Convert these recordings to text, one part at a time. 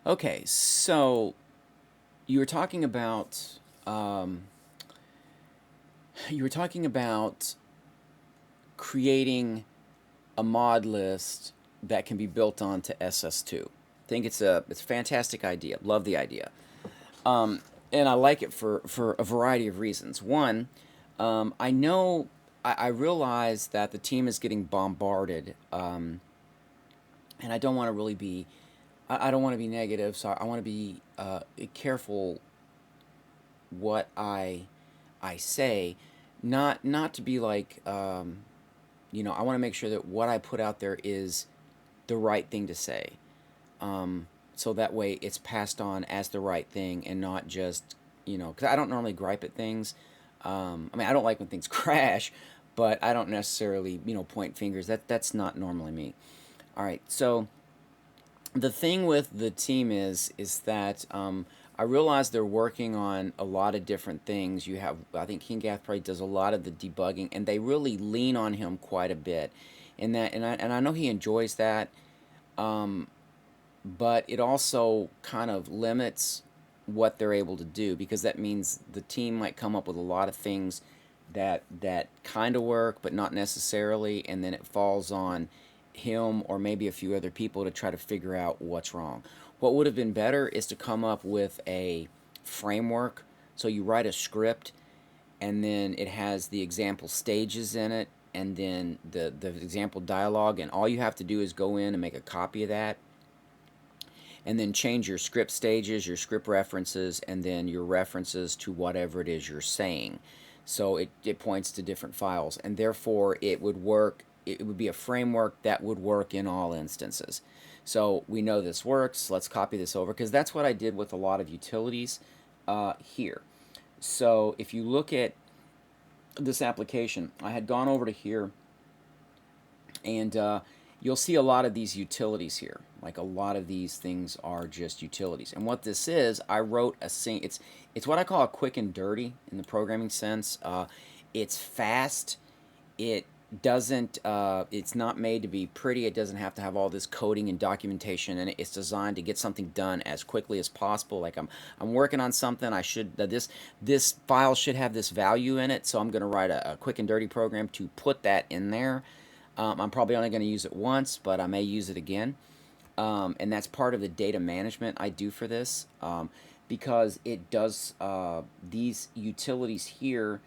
Okay, so you were talking about um, you were talking about creating a mod list that can be built onto SS2. I think it's a fantastic idea. Love the idea. And I like it for a variety of reasons. One, I know I realize that the team is getting bombarded, and I don't want to really be I don't want to be negative, so I want to be careful what I say, not to be like I want to make sure that what I put out there is the right thing to say. So that way it's passed on as the right thing and not just because I don't normally gripe at things. I mean, I don't like when things crash, but I don't necessarily point fingers. That's not normally me. All right, so the thing with the team is that I realize they're working on a lot of different things. You have, I think King Gath probably does a lot of the debugging, and they really lean on him quite a bit. In that, and I know he enjoys that, but it also kind of limits what they're able to do because that means the team might come up with a lot of things that kind of work but not necessarily, and then it falls on him or maybe a few other people to try to figure out what's wrong. What would have been better is to come up with a framework. So you write a script and then it has the example stages in it and then the example dialogue, and all you have to do is go in and make a copy of that and then change your script stages, your script references, and then your references to whatever it is you're saying. So it points to different files, and therefore it would work. It would be a framework that would work in all instances. So we know this works. Let's copy this over because that's what I did with a lot of utilities here. So if you look at this application, I had gone over to here and you'll see a lot of these utilities here. Like a lot of these things are just utilities. And what this is, I wrote a it's what I call a quick and dirty in the programming sense. It's fast. It doesn't it's not made to be pretty. It doesn't have to have all this coding and documentation, and it's designed to get something done as quickly as possible. Like I'm working on something, I should this file should have this value in it, so I'm going to write a quick and dirty program to put that in there. I'm probably only going to use it once, but I may use it again. And that's part of the data management I do for this, because it does these utilities here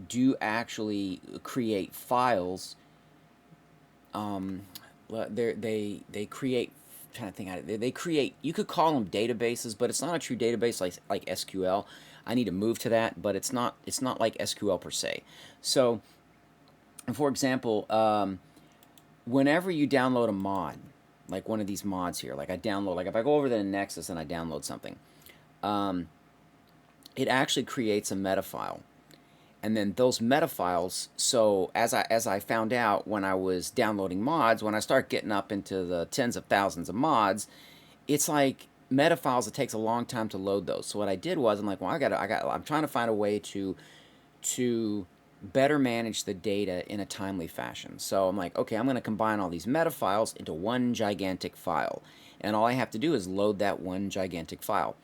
do actually create files. They create, I'm trying to think out they create, you could call them databases, but it's not a true database like SQL. I need to move to that, but it's not like SQL per se. So for example, whenever you download a mod, like one of these mods here, like I download, like if I go over to the Nexus and I download something, it actually creates a meta file. And then those meta files, so as I found out when I was downloading mods, when I start getting up into the tens of thousands of mods, it's like meta files, it takes a long time to load those. So what I did was I'm like, well, I'm trying to find a way to better manage the data in a timely fashion. So I'm like, okay, I'm going to combine all these meta files into one gigantic file. And all I have to do is load that one gigantic file.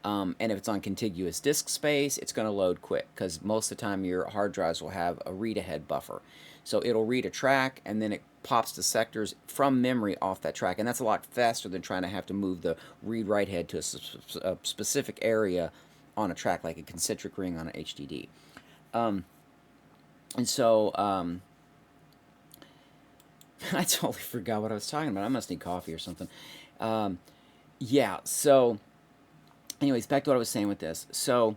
And if it's on contiguous disk space, it's going to load quick because most of the time your hard drives will have a read-ahead buffer. So it'll read a track and then it pops the sectors from memory off that track. And that's a lot faster than trying to have to move the read-write head to a specific area on a track, like a concentric ring on an HDD. And so I totally forgot what I was talking about. I must need coffee or something. Yeah, so anyways, back to what I was saying with this. So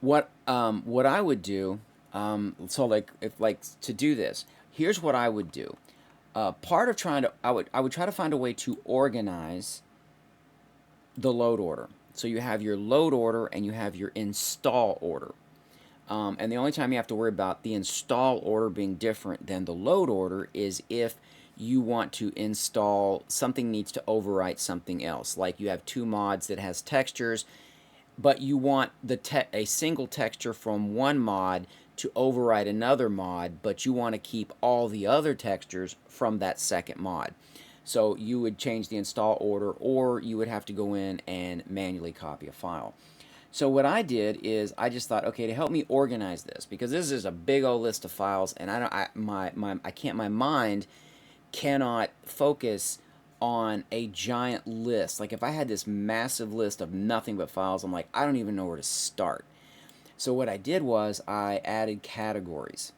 what I would do, so like if like to do this, here's what I would do. Part of trying to I would try to find a way to organize the load order. So you have your load order and you have your install order. And the only time you have to worry about the install order being different than the load order is if you want to install something, needs to overwrite something else. Like you have two mods that has textures, but you want a single texture from one mod to override another mod, but you want to keep all the other textures from that second mod. So you would change the install order, or you would have to go in and manually copy a file. So what I did is I just thought, okay, to help me organize this, because this is a big old list of files, and my mind cannot focus on a giant list. Like if I had this massive list of nothing but files, I'm like, I don't even know where to start. So what I did was I added categories.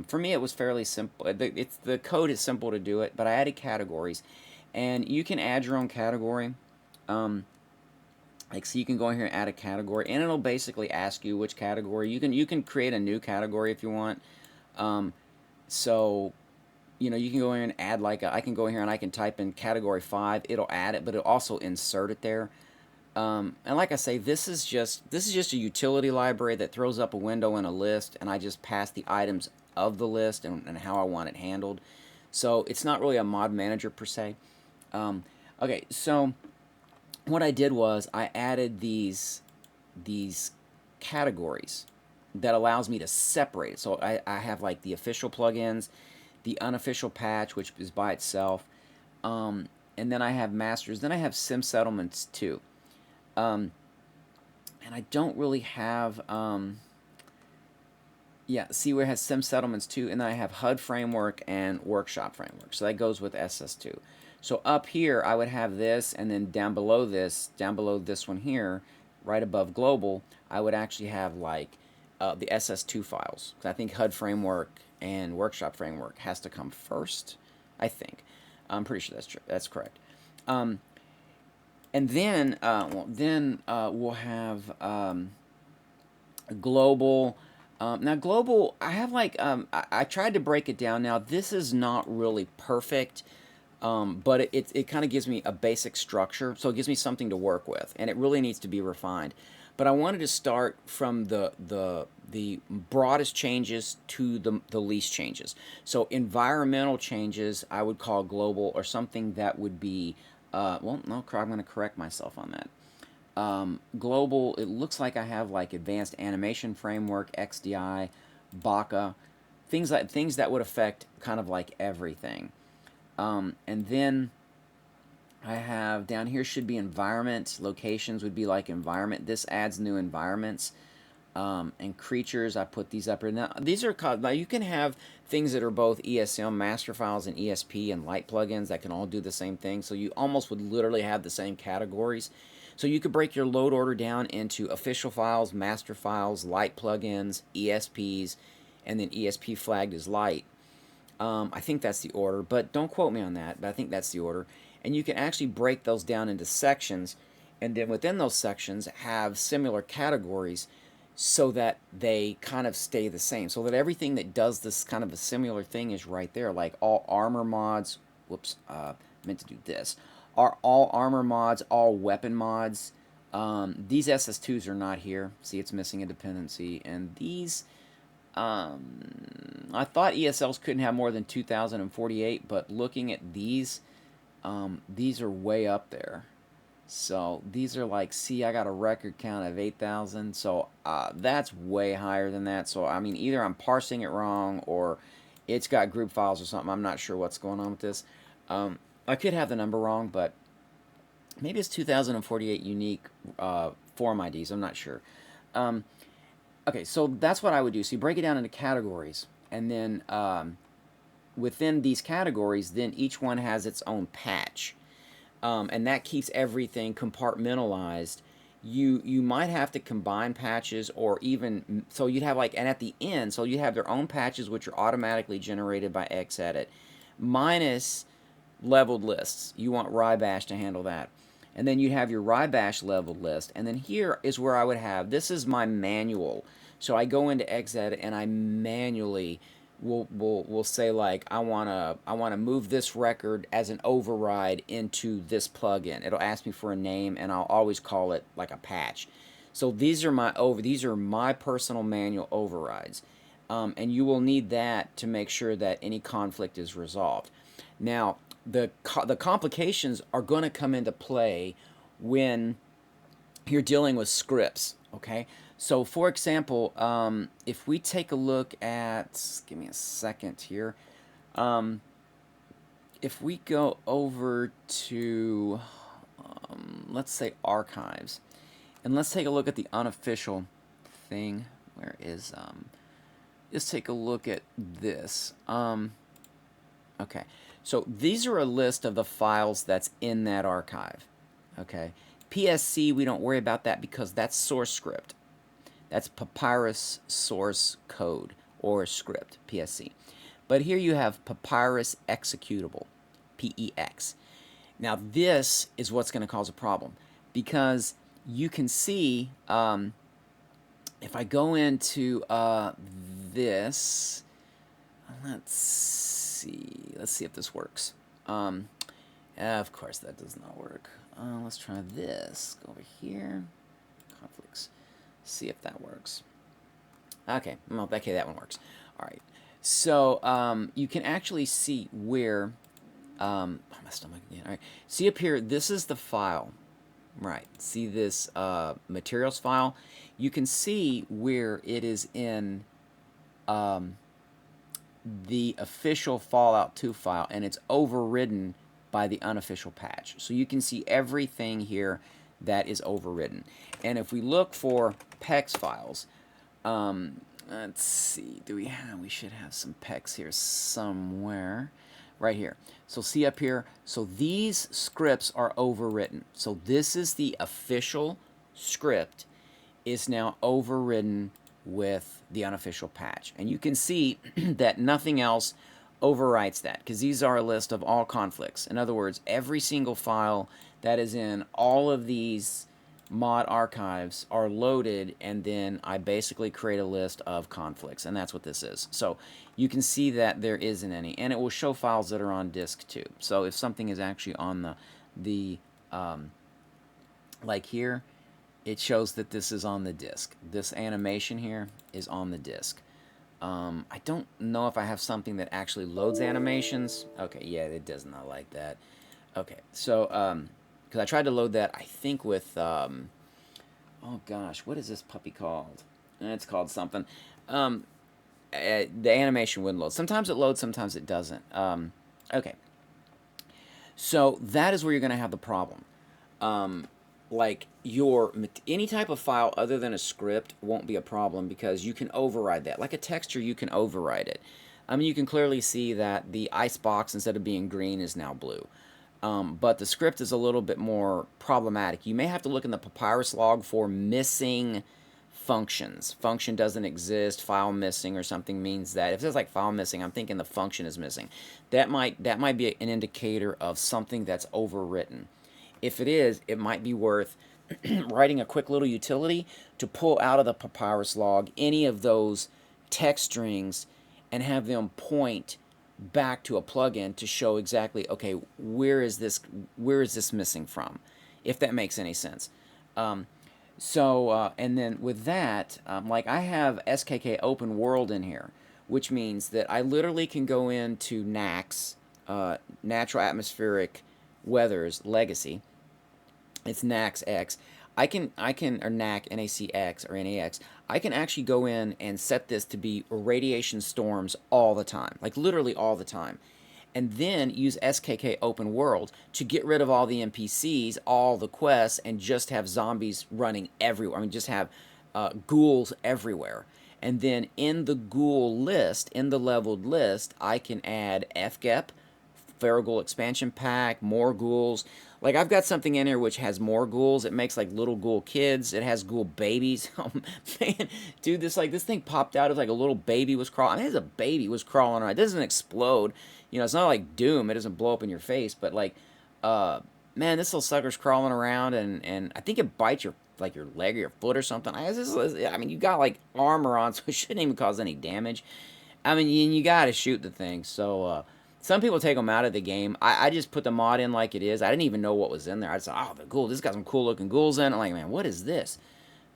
For me, it was fairly simple. The code is simple to do it, but I added categories, and you can add your own category. Um, like, so you can go in here and add a category, and it'll basically ask you which category. You can create a new category if you want. Um, so you can go in and add I can go in here and I can type in category 5. It'll add it, but it'll also insert it there. And like I say, this is just a utility library that throws up a window in a list, and I just pass the items of the list and how I want it handled. So it's not really a mod manager per se. Okay, so what I did was I added these categories that allows me to separate it. So I have like the official plugins, the unofficial patch, which is by itself, and then I have masters. Then I have sim settlements too. Um, and I don't really have, yeah, see where it has sim settlements too, and then I have HUD framework and workshop framework. So that goes with SS2. So up here, I would have this, and then down below this one here, right above global, I would actually have like the SS2 files. I think HUD framework and workshop framework has to come first. I think. I'm pretty sure that's true. That's correct. And then, we'll have global. Now, global, I have like, I tried to break it down. Now, this is not really perfect, but it kind of gives me a basic structure. So it gives me something to work with, and it really needs to be refined. But I wanted to start from the broadest changes to the least changes. So environmental changes, I would call global, or something that would be, well, no, I'm going to correct myself on that. Global, it looks like I have like advanced animation framework, XDI, Baka, things that would affect kind of like everything. And then I have down here should be environment. Locations would be like environment. This adds new environments. And creatures, I put these up here. Now, these are called, now you can have things that are both ESM master files and ESP and light plugins that can all do the same thing. So you almost would literally have the same categories. So you could break your load order down into official files, master files, light plugins, ESPs, and then ESP flagged as light. I think that's the order, but don't quote me on that, but I think that's the order. And you can actually break those down into sections, and then within those sections have similar categories so that they kind of stay the same. So that everything that does this kind of a similar thing is right there. Like all armor mods, whoops, meant to do this. Are all armor mods, all weapon mods. These SS2s are not here. See, it's missing a dependency. And these, I thought ESLs couldn't have more than 2048, but looking at these are way up there. So these are like, see, I got a record count of 8,000. So that's way higher than that. So, I mean, either I'm parsing it wrong or it's got group files or something. I'm not sure what's going on with this. I could have the number wrong, but maybe it's 2048 unique form IDs. I'm not sure. Okay, so that's what I would do. So you break it down into categories. And then within these categories, then each one has its own patch. And that keeps everything compartmentalized. You might have to combine patches, or even, so you'd have like, and at the end, so you have their own patches which are automatically generated by Xedit, minus leveled lists. You want Rybash to handle that. And then you have your Rybash leveled list. And then here is where I would have, this is my manual. So I go into Xedit and I manually will say like, I wanna move this record as an override into this plugin. It'll ask me for a name, and I'll always call it like a patch. So these are my personal manual overrides, and you will need that to make sure that any conflict is resolved. Now the complications are going to come into play when you're dealing with scripts. Okay, so for example, if we take a look at, give me a second here, if we go over to, let's say archives, and let's take a look at the unofficial thing. Where is, let's take a look at this. Okay, so these are a list of the files that's in that archive. Okay, PSC, we don't worry about that because that's source script. That's papyrus source code or script, PSC. But here you have papyrus executable, PEX. Now this is what's going to cause a problem because you can see if I go into this, let's see if this works. Of course that does not work. Let's try this. Go over here, conflicts. See if that works. Okay, well, okay, that one works. All right, so you can actually see where. My stomach again. All right, see up here. This is the file. Right. See this materials file. You can see where it is in the official Fallout 2 file, and it's overridden by the unofficial patch. So you can see everything here that is overridden. And if we look for PEX files, let's see, we should have some PEX here somewhere. Right here. So see up here, so these scripts are overwritten. So this is the official script is now overridden with the unofficial patch. And you can see that nothing else overwrites that because these are a list of all conflicts. In other words, every single file that is in all of these mod archives are loaded, and then I basically create a list of conflicts, and that's what this is. So you can see that there isn't any, and it will show files that are on disk too. So if something is actually on the like here, it shows that this is on the disk. This animation here is on the disk. I don't know if I have something that actually loads animations. Okay, yeah, it does not like that. Okay, so because I tried to load that, I think with oh gosh, what is this puppy called? It's called something. The animation wouldn't load. Sometimes it loads, sometimes it doesn't. Okay, so that is where you're going to have the problem. Like any type of file other than a script won't be a problem because you can override that. Like a texture, you can override it. I mean, you can clearly see that the ice box, instead of being green, is now blue. But the script is a little bit more problematic. You may have to look in the papyrus log for missing functions. Function doesn't exist, file missing or something means that. If it says like file missing, I'm thinking the function is missing. That might be an indicator of something that's overwritten. If it is, it might be worth writing a quick little utility to pull out of the papyrus log any of those text strings and have them point back to a plugin to show exactly, okay, where is this missing from, if that makes any sense. And then with that, like I have SKK Open World in here, which means that I literally can go into NAX, Natural Atmospheric Weathers Legacy. It's NAX X. I can or NAC, NACX or NAX. I can actually go in and set this to be radiation storms all the time, like literally all the time. And then use SKK Open World to get rid of all the NPCs, all the quests, and just have zombies running everywhere. I mean, just have ghouls everywhere. And then in the ghoul list, in the leveled list, I can add FGEP, Feral Ghoul Expansion Pack, more ghouls. Like I've got something in here which has more ghouls. It makes like little ghoul kids. It has ghoul babies. Oh man, dude, this thing popped out. It was like a little baby was crawling. I mean, it's a baby was crawling around. It doesn't explode. You know, it's not like Doom. It doesn't blow up in your face. But like, man, this little sucker's crawling around, and I think it bites your leg or your foot or something. I mean, you got like armor on, so it shouldn't even cause any damage. I mean, you got to shoot the thing. So some people take them out of the game. I just put the mod in like it is. I didn't even know what was in there. I just thought, oh, the ghoul. This got some cool looking ghouls in it. I'm like, man, what is this?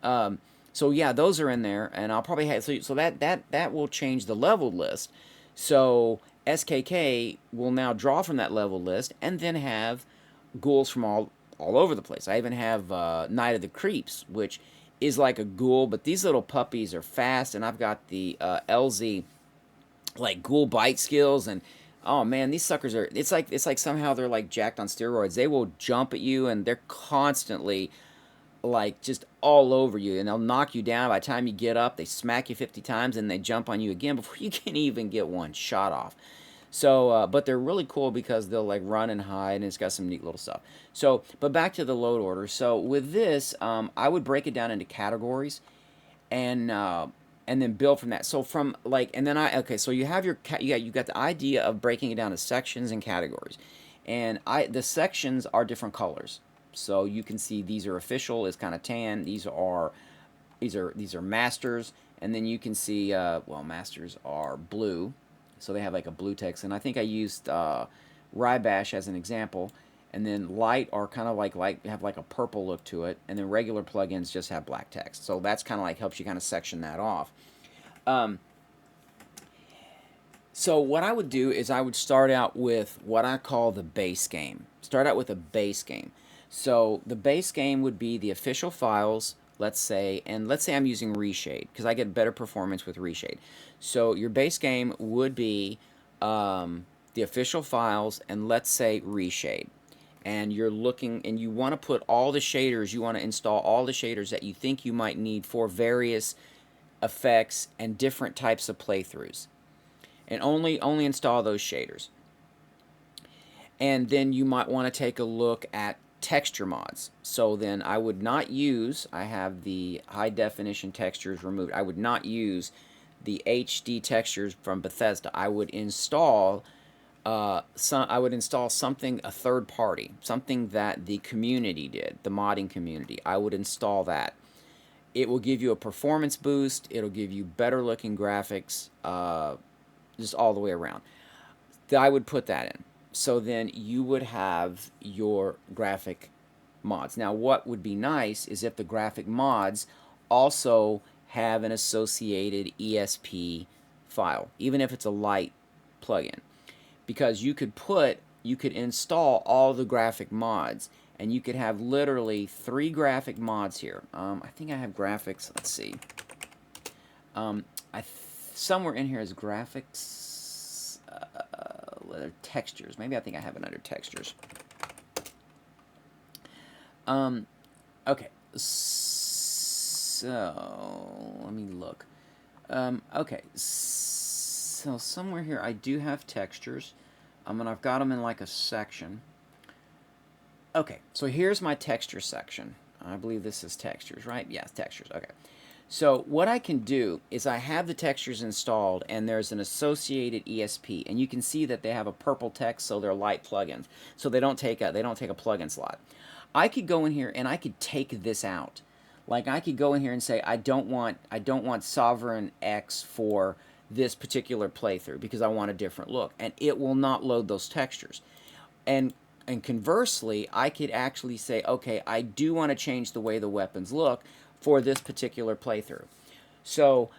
So yeah, those are in there, and I'll probably have so that will change the leveled list. So SKK will now draw from that level list and then have ghouls from all over the place. I even have Night of the Creeps, which is like a ghoul, but these little puppies are fast, and I've got the LZ like ghoul bite skills, and Oh man, these suckers are. It's like somehow they're like jacked on steroids. They will jump at you, and they're constantly like just all over you, and they'll knock you down. By the time you get up, they smack you 50 times, and they jump on you again before you can even get one shot off. So, but they're really cool because they'll like run and hide, and it's got some neat little stuff. So, but back to the load order. So with this, I would break it down into categories, and and then build from that. So from like, and then okay. So you have you got the idea of breaking it down to sections and categories, and the sections are different colors. So you can see these are official is kind of tan. These are masters, and then you can see well, masters are blue, so they have like a blue text. And I think I used Rybash as an example. And then light are kind of like have like a purple look to it, and then regular plugins just have black text. So that's kind of like helps you kind of section that off. Um, so what I would do is I would start out with what I call the base game. Start out with a base game. So the base game would be the official files, let's say, and let's say I'm using Reshade because I get better performance with Reshade. So your base game would be the official files, and let's say Reshade. And you're looking, and you want to put all the shaders, you want to install all the shaders that you think you might need for various effects and different types of playthroughs, and only install those shaders. And then you might want to take a look at texture mods. So then I would not use, I have the high definition textures removed, I would not use the HD textures from Bethesda. I would install something, a third party, something that the community did, the modding community. I would install that. It will give you a performance boost. It'll give you better looking graphics, just all the way around. I would put that in. So then you would have your graphic mods. Now what would be nice is if the graphic mods also have an associated ESP file, even if it's a light plugin, because you could install all the graphic mods, and you could have literally 3 graphic mods here. I think I have graphics. Let's see. Somewhere in here is graphics, textures. Maybe I think I have it under textures. Okay, so let me look. Okay, so somewhere here I do have textures, and I've got them in like a section. Okay, so here's my texture section. I believe this is textures, right? Yes, textures. Okay. So what I can do is I have the textures installed, and there's an associated ESP, and you can see that they have a purple text, so they're light plugins. So they don't take a plugin slot. I could go in here and I could take this out. Like I could go in here and say I don't want Sovereign X for this particular playthrough because I want a different look, and it will not load those textures. And conversely, I could actually say, okay, I do want to change the way the weapons look for this particular playthrough. So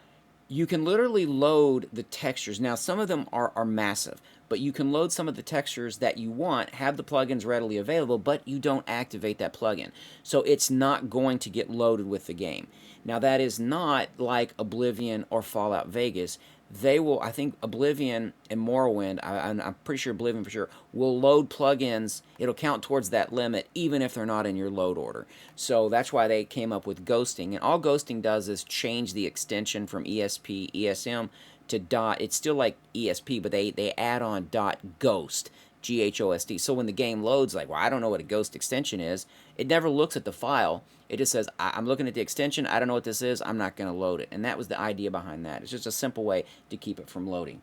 you can literally load the textures. Now, some of them are massive, but you can load some of the textures that you want, have the plugins readily available, but you don't activate that plugin. So it's not going to get loaded with the game. Now, that is not like Oblivion or Fallout Vegas. They will, I think Oblivion and Morrowind, I'm pretty sure Oblivion for sure, will load plugins. It'll count towards that limit even if they're not in your load order. So that's why they came up with ghosting. And all ghosting does is change the extension from ESP, ESM to dot. It's still like ESP, but they add on dot ghost, GHOST. So when the game loads, like, well, I don't know what a ghost extension is, it never looks at the file. It just says, I'm looking at the extension, I don't know what this is, I'm not going to load it. And that was the idea behind that. It's just a simple way to keep it from loading.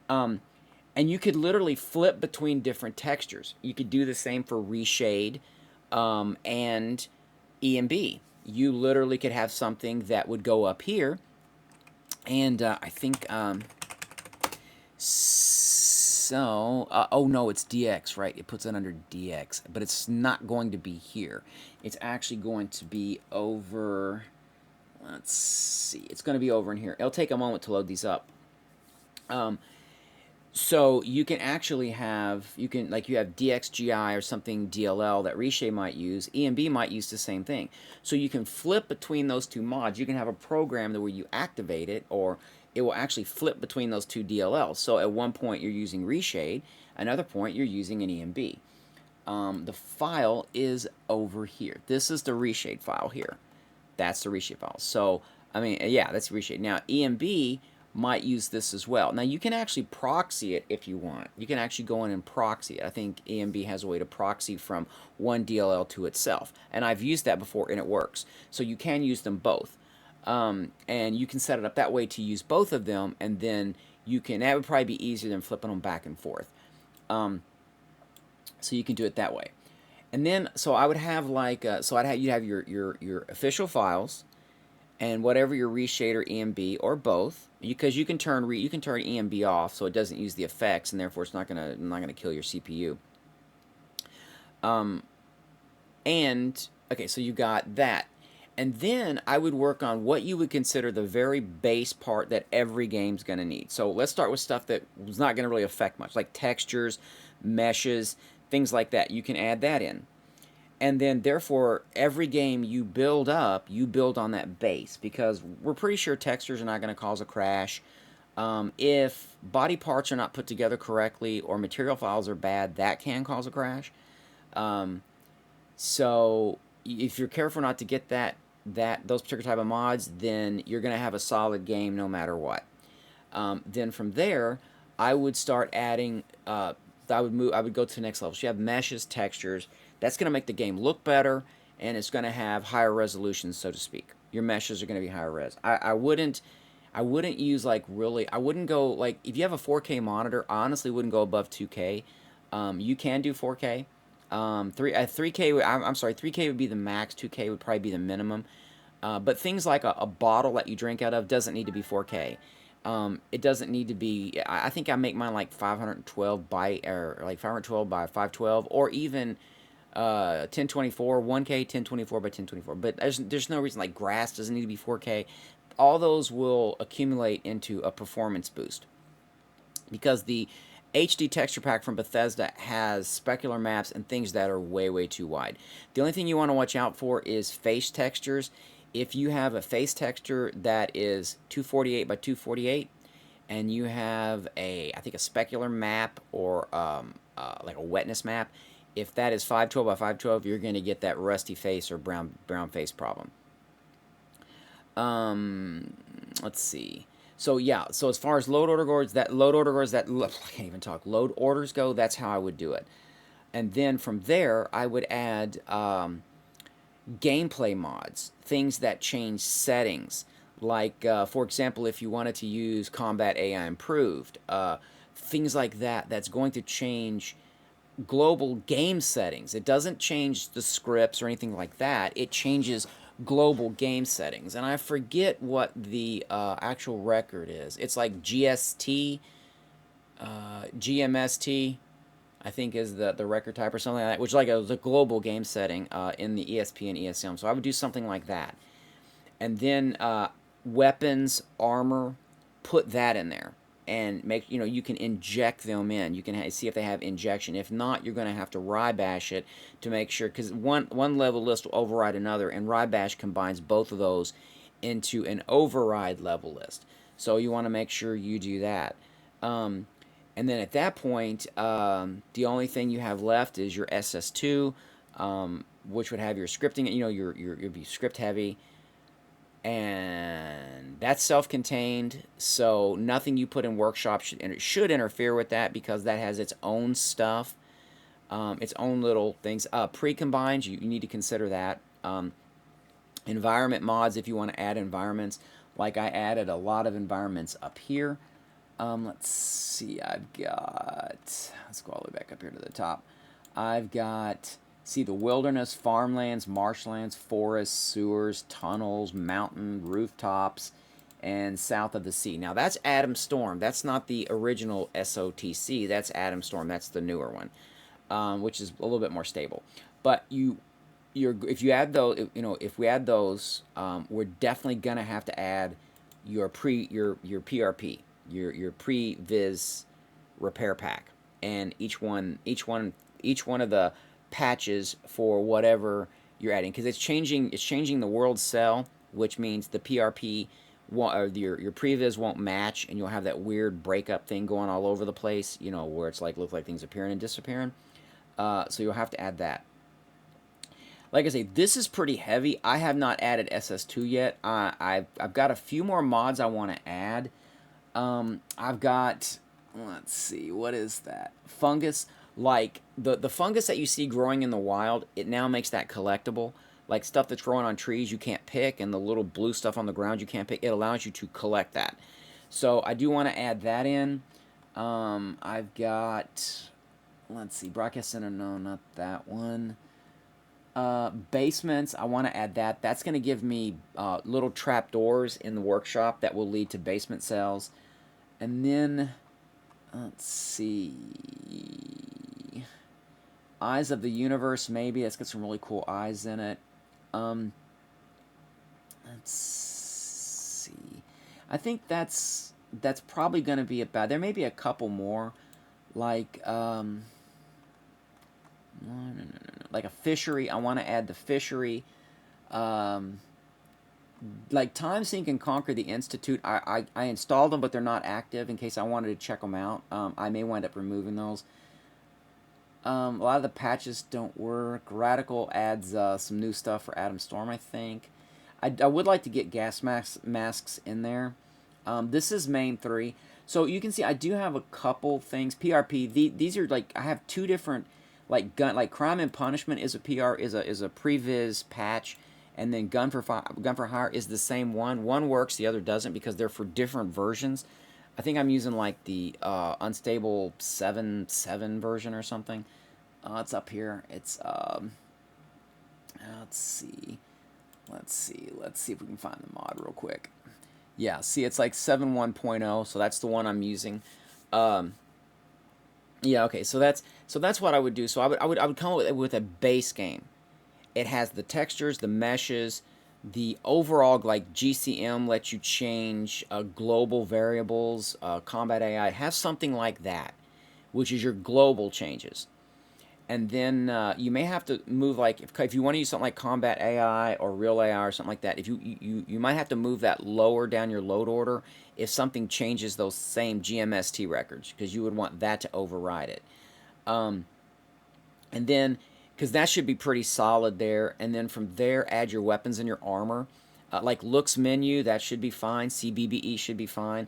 And you could literally flip between different textures. You could do the same for Reshade and EMB. You literally could have something that would go up here, and I think... oh no, it's DX, right? It puts it under DX, but it's not going to be here. It's actually going to be over, let's see, it's going to be over in here. It'll take a moment to load these up. So you can actually have, you have DXGI or something DLL that Reshade might use. EMB might use the same thing. So you can flip between those two mods. You can have a program where you activate it, or it will actually flip between those two DLLs. So at one point you're using reshade, another point you're using an EMB. The file is over here. This is the reshade file here. That's the reshade file. So, I mean, yeah, that's reshade. Now, EMB might use this as well. Now, you can actually proxy it if you want. You can actually go in and proxy it. I think EMB has a way to proxy from one DLL to itself. And I've used that before, and it works. So you can use them both. And you can set it up that way to use both of them, and then you can, that would probably be easier than flipping them back and forth. So you can do it that way. And then, so I would have like, you'd have your official files, and whatever your reshade or EMB or both, because you can turn EMB off so it doesn't use the effects, and therefore it's not gonna kill your CPU. And okay, so you got that, and then I would work on what you would consider the very base part that every game's gonna need. So let's start with stuff that was not gonna really affect much, like textures, meshes, things like that. You can add that in. And then, therefore, every game you build up, you build on that base, because we're pretty sure textures are not going to cause a crash. If body parts are not put together correctly or material files are bad, that can cause a crash. So if you're careful not to get those particular type of mods, then you're going to have a solid game no matter what. Then from there, I would start adding. I would go to the next level. So you have meshes, textures. That's going to make the game look better, and it's going to have higher resolution, so to speak. Your meshes are going to be higher res. I wouldn't use like really. I wouldn't go like, if you have a 4K monitor, I honestly wouldn't go above 2K. You can do 4K. 3K. I'm sorry, 3K would be the max. 2K would probably be the minimum. But things like a bottle that you drink out of doesn't need to be 4K. It doesn't need to be. I think I make mine like 512 by, or like 512 by 512, or even 1024, 1K, 1024 by 1024. But there's no reason, like grass doesn't need to be 4K. All those will accumulate into a performance boost, because the HD texture pack from Bethesda has specular maps and things that are way too wide. The only thing you want to watch out for is face textures. If you have a face texture that is 248 by 248, and you have I think a specular map, or like a wetness map, if that is 512 by 512, you're going to get that rusty face or brown face problem. Let's see. So yeah, so as far as load orders go, that's how I would do it. And then from there, I would add gameplay mods, things that change settings. Like, for example, if you wanted to use Combat AI Improved, things like that, that's going to change global game settings. It doesn't change the scripts or anything like that. It changes global game settings. And I forget what the actual record is. It's like GMST, I think is the record type or something like that, which is like the global game setting in the ESP and ESM. So I would do something like that. And then weapons, armor, put that in there. And make, you can inject them in. You can see if they have injection. If not, you're going to have to Rybash it to make sure, because one level list will override another, and Rybash combines both of those into an override level list. So you want to make sure you do that. And then at that point, the only thing you have left is your SS2, which would have your scripting. You'd be script heavy. And that's self-contained, so nothing you put in Workshop should interfere with that, because that has its own stuff, its own little things. Pre-combines, you need to consider that. Environment mods, if you want to add environments, like I added a lot of environments up here. Let's see, let's go all the way back up here to the top. I've got, see, the wilderness, farmlands, marshlands, forests, sewers, tunnels, mountain, rooftops, and south of the sea. Now that's Atom Storm. That's not the original SOTC. That's Atom Storm. That's the newer one, which is a little bit more stable. But if you add those, if we add those, we're definitely gonna have to add your PRP, your pre-viz repair pack, and each one of the patches for whatever you're adding, because it's changing the world cell, which means the PRP or your previs won't match, and you'll have that weird breakup thing going all over the place, you know, where it's like look like things appearing and disappearing. So you'll have to add that. Like I say, this is pretty heavy. I have not added SS2 yet. I've got a few more mods I want to add. I've got, let's see, what is that? Fungus. Like the fungus that you see growing in the wild, it now makes that collectible. Like stuff that's growing on trees you can't pick, and the little blue stuff on the ground you can't pick. It allows you to collect that. So I do want to add that in. I've got, let's see, broadcast center. No, not that one. Basements, I want to add that. That's going to give me little trapdoors in the workshop that will lead to basement cells. And then, let's see, Eyes of the Universe, maybe. Let's get some really cool eyes in it. Let's see. I think that's probably going to be about. There may be a couple more, like like a fishery. I want to add the fishery. Like Time Sync and Conquer the Institute, I installed them, but they're not active in case I wanted to check them out. I may wind up removing those. A lot of the patches don't work. Radical adds some new stuff for Atom Storm, I think. I would like to get gas masks in there. This is main 3. So you can see I do have a couple things. PRP, these are like, I have 2 different, like Crime and Punishment is a previs patch, and then Gun for Hire is the same one. One works, the other doesn't, because they're for different versions. I think I'm using like the unstable 7.7 version or something. It's up here. It's let's see if we can find the mod real quick. Yeah, see, it's like 7.1.0, so that's the one I'm using. Yeah, okay, so that's what I would do. So I would come up with a base game. It has the textures, the meshes, the overall, like GCM lets you change global variables, combat AI. Have something like that, which is your global changes. And then you may have to move, like if you want to use something like combat AI or real AI or something like that, if you might have to move that lower down your load order if something changes those same GMST records, because you would want that to override it. And then, because that should be pretty solid there, and then from there add your weapons and your armor. Like looks menu, that should be fine. CBBE should be fine.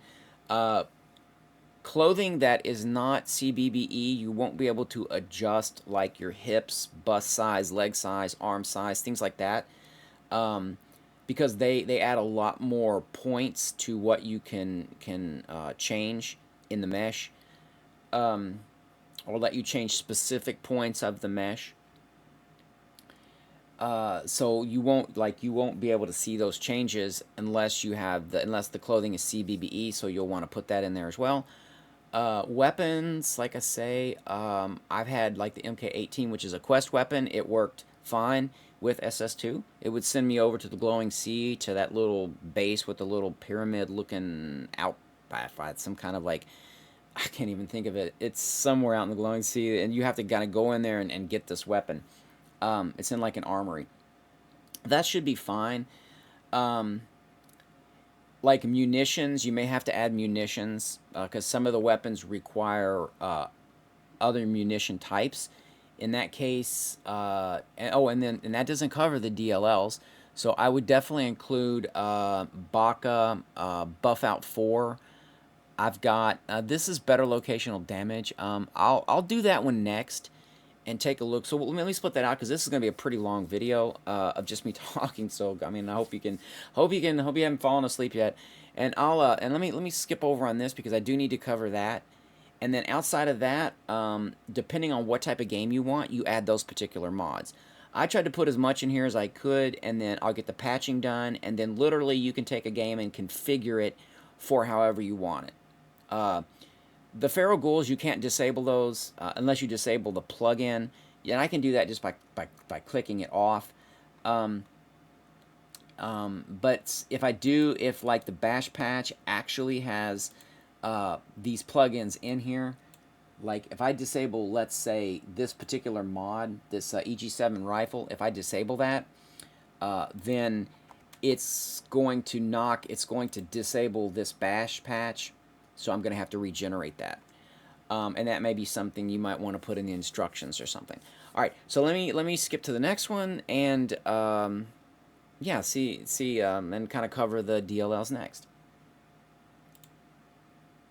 Clothing that is not CBBE, you won't be able to adjust like your hips, bust size, leg size, arm size, things like that, because they add a lot more points to what you can change in the mesh, or let you change specific points of the mesh. So you won't be able to see those changes unless the clothing is CBBE. So you'll want to put that in there as well. Weapons, like I say, I've had like the MK18, which is a quest weapon. It worked fine with SS2. It would send me over to the glowing sea, to that little base with the little pyramid looking out by some kind of, like, I can't even think of it. It's somewhere out in the glowing sea, and you have to kind of go in there and get this weapon. It's in like an armory. That should be fine. Like munitions, you may have to add munitions, because some of the weapons require other munition types. In that case, and that doesn't cover the DLLs. So I would definitely include Baka, Buff Out 4. I've got this is better locational damage. I'll do that one next and take a look. So let me split that out, because this is going to be a pretty long video of just me talking. So I mean, I hope you haven't fallen asleep yet. And let me skip over on this, because I do need to cover that. And then outside of that, depending on what type of game you want, you add those particular mods. I tried to put as much in here as I could, and then I'll get the patching done, and then literally you can take a game and configure it for however you want it. The Feral Ghouls, you can't disable those unless you disable the plugin. Yeah, and I can do that just by clicking it off. But if like the Bash patch actually has these plugins in here, like if I disable, let's say, this particular mod, this EG7 rifle, if I disable that, then it's going to disable this bash patch, so I'm going to have to regenerate that. And that may be something you might want to put in the instructions or something. All right, so let me skip to the next one and yeah, see and kind of cover the DLLs next.